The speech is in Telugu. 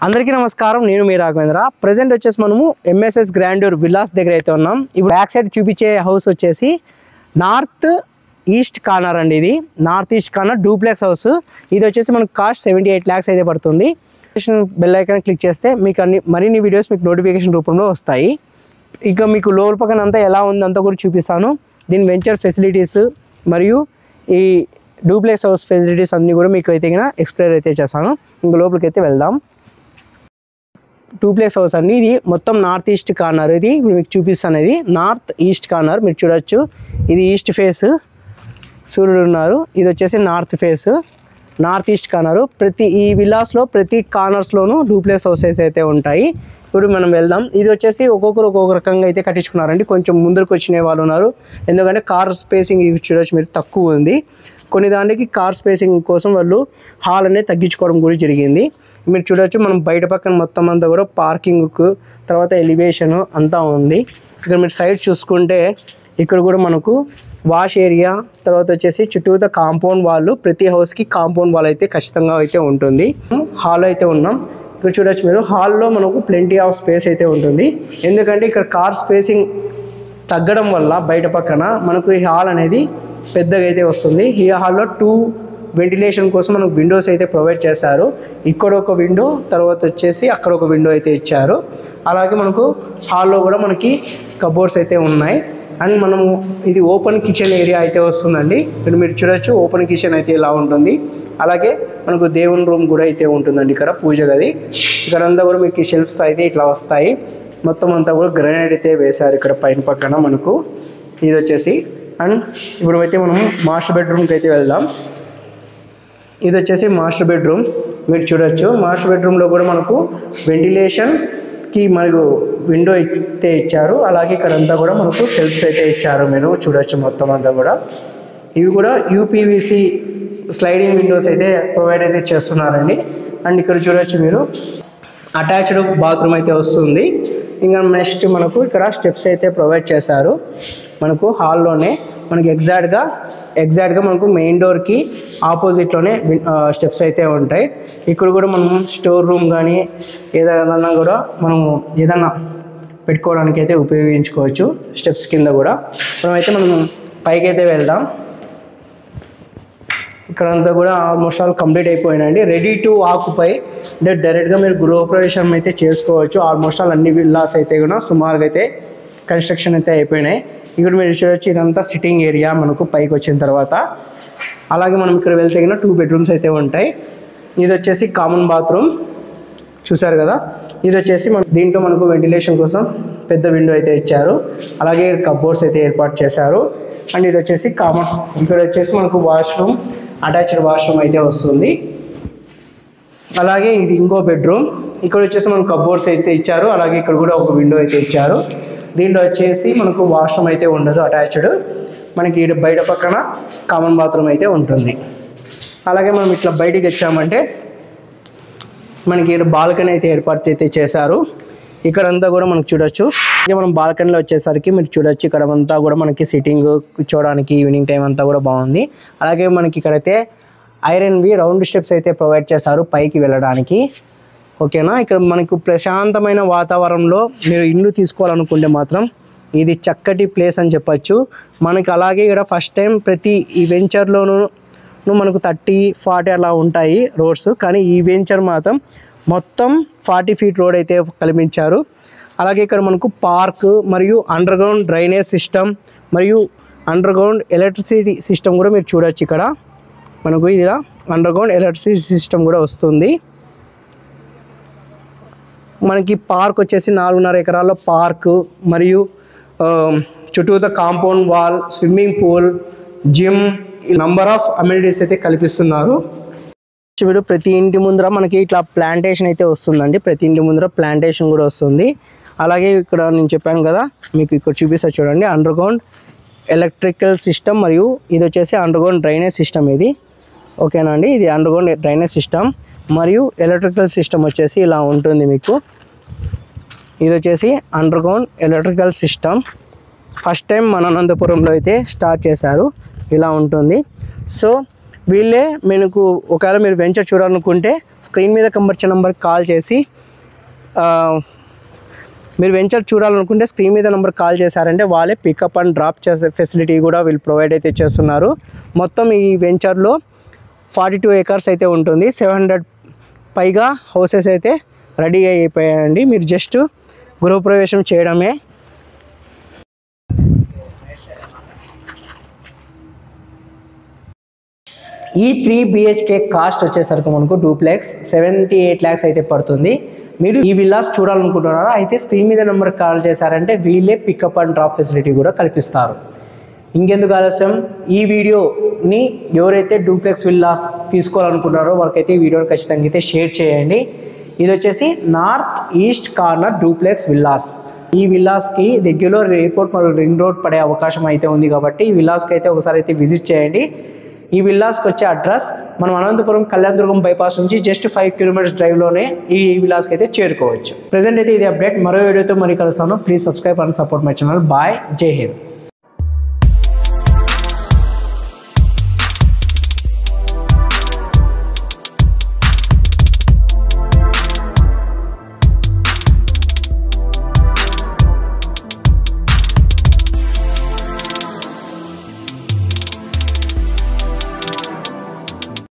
అందరికీ నమస్కారం. నేను మీ రాఘవేంద్ర. ప్రెజెంట్ వచ్చేసి మనము ఎంఎస్ఎస్ గ్రాండ్యూర్ విల్లాస్ దగ్గర అయితే ఉన్నాం. ఇప్పుడు బ్యాక్ సైడ్ చూపించే హౌస్ వచ్చేసి నార్త్ ఈస్ట్ కార్నర్ అండి. ఇది north east corner duplex house. ఇది వచ్చేసి మనకు కాస్ట్ 78 lakhs అయితే పడుతుంది. బెల్ ఐకాన్ క్లిక్ చేస్తే మీకు మరిన్ని వీడియోస్ మీకు నోటిఫికేషన్ రూపంలో వస్తాయి. ఇక మీకు లోపల పక్కన అంతా ఎలా ఉందంతా కూడా చూపిస్తాను. దీని వెంచర్ ఫెసిలిటీస్ మరియు ఈ డూప్లెక్స్ హౌస్ ఫెసిలిటీస్ అన్నీ కూడా మీకు అయితే ఎక్స్ప్లెయిన్ అయితే చేస్తాను. ఇంక లోపలికి అయితే వెళ్దాం. డూప్లెక్స్ హౌస్ అండి. ఇది మొత్తం నార్త్ ఈస్ట్ కార్నర్. ఇది మీకు చూపిస్తాను. ఇది నార్త్ ఈస్ట్ కార్నర్ మీరు చూడొచ్చు. ఇది ఈస్ట్ ఫేస్ సూర్యుడు ఉన్నారు. ఇది వచ్చేసి north face north east corner. ఈ విల్లాస్లో ప్రతి కార్నర్స్లోనూ డూప్లెక్స్ హౌసెస్ అయితే ఉంటాయి. ఇప్పుడు మనం వెళ్దాం. ఇది వచ్చేసి ఒక్కొక్కరు ఒక్కొక్క రకంగా అయితే కట్టించుకున్నారండి. కొంచెం ముందరకు వచ్చిన వాళ్ళు ఉన్నారు. ఎందుకంటే కార్ స్పేసింగ్ చూడొచ్చు మీరు తక్కువ ఉంది. కొన్ని దానికి కార్ స్పేసింగ్ కోసం వాళ్ళు హాల్ అనేది తగ్గించుకోవడం కూడా జరిగింది. మీరు చూడొచ్చు. మనం బయట పక్కన మొత్తం అంతా కూడా పార్కింగ్కు తర్వాత ఎలివేషన్ అంతా ఉంది. ఇక్కడ మీరు సైడ్ చూసుకుంటే ఇక్కడ కూడా మనకు వాష్ ఏరియా తర్వాత వచ్చేసి చుట్టూతో కాంపౌండ్ వాళ్ళు ప్రతి హౌస్కి కాంపౌండ్ వాల్ అయితే ఖచ్చితంగా అయితే ఉంటుంది. హాల్ అయితే ఉన్నాం. ఇక్కడ చూడొచ్చు మీరు. హాల్లో మనకు ప్లెంటీ ఆఫ్ స్పేస్ అయితే ఉంటుంది. ఎందుకంటే ఇక్కడ కార్ స్పేసింగ్ తగ్గడం వల్ల బయట పక్కన మనకు ఈ హాల్ అనేది పెద్దగా అయితే వస్తుంది. ఈ హాల్లో 2 వెంటిలేషన్ కోసం మనకు విండోస్ అయితే ప్రొవైడ్ చేశారు. ఇక్కడ ఒక విండో తర్వాత వచ్చేసి అక్కడ ఒక విండో అయితే ఇచ్చారు. అలాగే మనకు హాల్లో కూడా మనకి కబోర్డ్స్ అయితే ఉన్నాయి. అండ్ మనము ఇది ఓపెన్ కిచెన్ ఏరియా అయితే వస్తుందండి. ఇక్కడ మీరు చూడొచ్చు. ఓపెన్ కిచెన్ అయితే ఇలా ఉంటుంది. అలాగే మనకు దేవుని రూమ్ కూడా అయితే ఉంటుందండి. ఇక్కడ పూజ గది. ఇక్కడ అంతా కూడా మీకు షెల్ఫ్స్ అయితే ఇట్లా వస్తాయి. మొత్తం అంతా కూడా గ్రానైట్ అయితే వేశారు ఇక్కడ పైన పక్కన మనకు. ఇది వచ్చేసి అండ్ ఇప్పుడు అయితే మనము మాస్టర్ బెడ్రూమ్కి అయితే వెళ్దాం. ఇది వచ్చేసి మాస్టర్ బెడ్రూమ్ మీరు చూడొచ్చు. మాస్టర్ బెడ్రూమ్లో కూడా మనకు వెంటిలేషన్కి మనకు విండో అయితే ఇచ్చారు. అలాగే ఇక్కడంతా కూడా మనకు సెల్ఫ్స్ అయితే ఇచ్చారు. మీరు చూడొచ్చు మొత్తం అంతా కూడా. ఇవి కూడా యూపీవీసీ స్లైడింగ్ విండోస్ అయితే ప్రొవైడ్ అయితే చేస్తున్నారండి. అండ్ ఇక్కడ చూడొచ్చు మీరు అటాచ్డ్ బాత్రూమ్ అయితే వస్తుంది. ఇంకా నెక్స్ట్ మనకు ఇక్కడ స్టెప్స్ అయితే ప్రొవైడ్ చేశారు. మనకు హాల్లోనే మనకి ఎగ్జాక్ట్గా మనకు మెయిన్ డోర్కి ఆపోజిట్లోనే స్టెప్స్ అయితే ఉంటాయి. ఇక్కడ కూడా మనం స్టోర్ రూమ్ కానీ ఏదైనా కూడా మనము ఏదైనా పెట్టుకోవడానికి అయితే ఉపయోగించుకోవచ్చు. స్టెప్స్ కింద కూడా మనమైతే మనం పైకి అయితే వెళ్దాం. ఇక్కడంతా కూడా ఆల్మోస్ట్ ఆల్ కంప్లీట్ అయిపోయినాయండి. రెడీ టు ఆక్యుపై అంటే డైరెక్ట్గా మీరు గృహప్రవేశం అయితే చేసుకోవచ్చు. ఆల్మోస్ట్ ఆల్ అన్ని విల్లాస్ అయితే కూడా సుమారుగా అయితే కన్స్ట్రక్షన్ అయితే అయిపోయినాయి. ఇక్కడ మీరు చూడొచ్చు. ఇదంతా సిట్టింగ్ ఏరియా మనకు పైకి వచ్చిన తర్వాత. అలాగే మనం ఇక్కడ వెళ్తే 2 bedrooms అయితే ఉంటాయి. ఇది వచ్చేసి కామన్ బాత్రూమ్ చూసారు కదా. ఇది వచ్చేసి దీంట్లో మనకు వెంటిలేషన్ కోసం పెద్ద విండో అయితే ఇచ్చారు. అలాగే కబోర్డ్స్ అయితే ఏర్పాటు చేశారు. అండ్ ఇది వచ్చేసి కామన్. ఇక్కడ వచ్చేసి మనకు వాష్రూమ్ అటాచ్డ్ వాష్రూమ్ అయితే వస్తుంది. అలాగే ఇది ఇంకో బెడ్రూమ్. ఇక్కడ వచ్చేసి మనకు కబోర్డ్స్ అయితే ఇచ్చారు. అలాగే ఇక్కడ కూడా ఒక విండో అయితే ఇచ్చారు. దీంట్లో వచ్చేసి మనకు వాష్రూమ్ అయితే ఉండదు అటాచ్డ్. మనకి బయట పక్కన కామన్ బాత్రూమ్ అయితే ఉంటుంది. అలాగే మనం ఇట్లా బయటికి వచ్చామంటే మనకి బాల్కనీ అయితే ఏర్పాటు అయితే చేశారు. ఇక్కడంతా కూడా మనకు చూడొచ్చు. మనం బాల్కనీలో వచ్చేసరికి మీరు చూడొచ్చు. ఇక్కడ అంతా కూడా మనకి సిట్టింగ్ కూర్చోవడానికి ఈవినింగ్ టైం అంతా కూడా బాగుంది. అలాగే మనకి ఇక్కడైతే ఐరన్వి రౌండ్ స్టెప్స్ అయితే ప్రొవైడ్ చేశారు పైకి వెళ్ళడానికి. ఓకేనా. ఇక్కడ మనకు ప్రశాంతమైన వాతావరణంలో మీరు ఇల్లు తీసుకోవాలనుకుంటే మాత్రం ఇది చక్కటి ప్లేస్ అని చెప్పచ్చు. మనకి అలాగే ఇక్కడ ఫస్ట్ టైం ప్రతి ఈ వెంచర్లోనూ మనకు 30-40 అలా ఉంటాయి రోడ్స్. కానీ ఈ వెంచర్ మాత్రం మొత్తం 40 feet రోడ్ అయితే కల్పించారు. అలాగే ఇక్కడ మనకు పార్క్ మరియు అండర్గ్రౌండ్ డ్రైనేజ్ సిస్టమ్ మరియు అండర్గ్రౌండ్ ఎలక్ట్రిసిటీ సిస్టమ్ కూడా మీరు చూడొచ్చు. ఇక్కడ మనకు ఇలా అండర్గ్రౌండ్ ఎలక్ట్రిసిటీ సిస్టమ్ కూడా వస్తుంది. మనకి పార్క్ వచ్చేసి 4.5 acres పార్క్ మరియు చుట్టూత compound wall, swimming pool, gym, number of amenities అయితే కల్పిస్తున్నారు. మీరు ప్రతి ఇంటి ముందర మనకి ఇట్లా ప్లాంటేషన్ అయితే వస్తుందండి. ప్రతి ఇంటి ముందర ప్లాంటేషన్ కూడా వస్తుంది. అలాగే ఇక్కడ నేను చెప్పాను కదా మీకు, ఇక్కడ చూపిస్తా చూడండి. అండర్గ్రౌండ్ ఎలక్ట్రికల్ సిస్టమ్ మరియు ఇది వచ్చేసి అండర్గ్రౌండ్ డ్రైనేజ్ సిస్టమ్. ఇది ఓకేనా అండి. ఇది అండర్గ్రౌండ్ డ్రైనేజ్ సిస్టమ్ మరియు ఎలక్ట్రికల్ సిస్టమ్ వచ్చేసి ఇలా ఉంటుంది మీకు. ఇది వచ్చేసి underground electrical system. First time మన అనంతపురంలో అయితే స్టార్ట్ చేశారు. ఇలా ఉంటుంది. సో వీళ్ళే మీకు ఒకవేళ మీరు వెంచర్ చూడాలనుకుంటే స్క్రీన్ మీద కనబడిన నెంబర్కి కాల్ చేసి మీరు వెంచర్ చూడాలనుకుంటే స్క్రీన్ మీద నెంబర్ కాల్ చేశారంటే వాళ్ళే పికప్ అండ్ డ్రాప్ చేసే ఫెసిలిటీ కూడా వీళ్ళు ప్రొవైడ్ అయితే చేస్తున్నారు. మొత్తం ఈ వెంచర్లో 42 acres అయితే ఉంటుంది. 700 పైగా హౌసెస్ అయితే రెడీ అయిపోయాయండి. మీరు జస్ట్ గృహప్రవేశం చేయడమే. ఈ 3 BHK కాస్ట్ వచ్చేసరికి మనకు డూప్లెక్స్ 78 lakhs అయితే పడుతుంది. మీరు ఈ విల్లాస్ చూడాలనుకుంటున్నారా అయితే స్క్రీన్ మీద నెంబర్ కాల్ చేశారంటే వీళ్ళే పికప్ అండ్ డ్రాప్ ఫెసిలిటీ కూడా కల్పిస్తారు. ఇంకెందుకు ఆలస్యం, ఈ వీడియోని ఎవరైతే డూప్లెక్స్ విల్లాస్ తీసుకోవాలనుకుంటున్నారో వాళ్ళకైతే ఈ వీడియోని ఖచ్చితంగా అయితే షేర్ చేయండి. ఇది వచ్చేసి north east corner duplex villas. ఈ విల్లాస్కి దగ్గరలో ఎయిర్పోర్ట్ మరియు రింగ్ రోడ్ పడే అవకాశం అయితే ఉంది కాబట్టి ఈ విల్లాస్కి అయితే ఒకసారి అయితే విజిట్ చేయండి. ఈ విల్లాస్కి వచ్చే అడ్రస్ మనం అనంతపురం కళ్యాణదుర్గం బైపాస్ నుంచి జస్ట్ 5 kilometers డ్రైవ్లోనే ఈ విల్లాస్కి అయితే చేరుకోవచ్చు. ప్రెజెంట్ అయితే ఇది అప్డేట్. మరో వీడియోతో మరి కలుస్తాను. Please subscribe and support my channel. Bye, Jai Hind.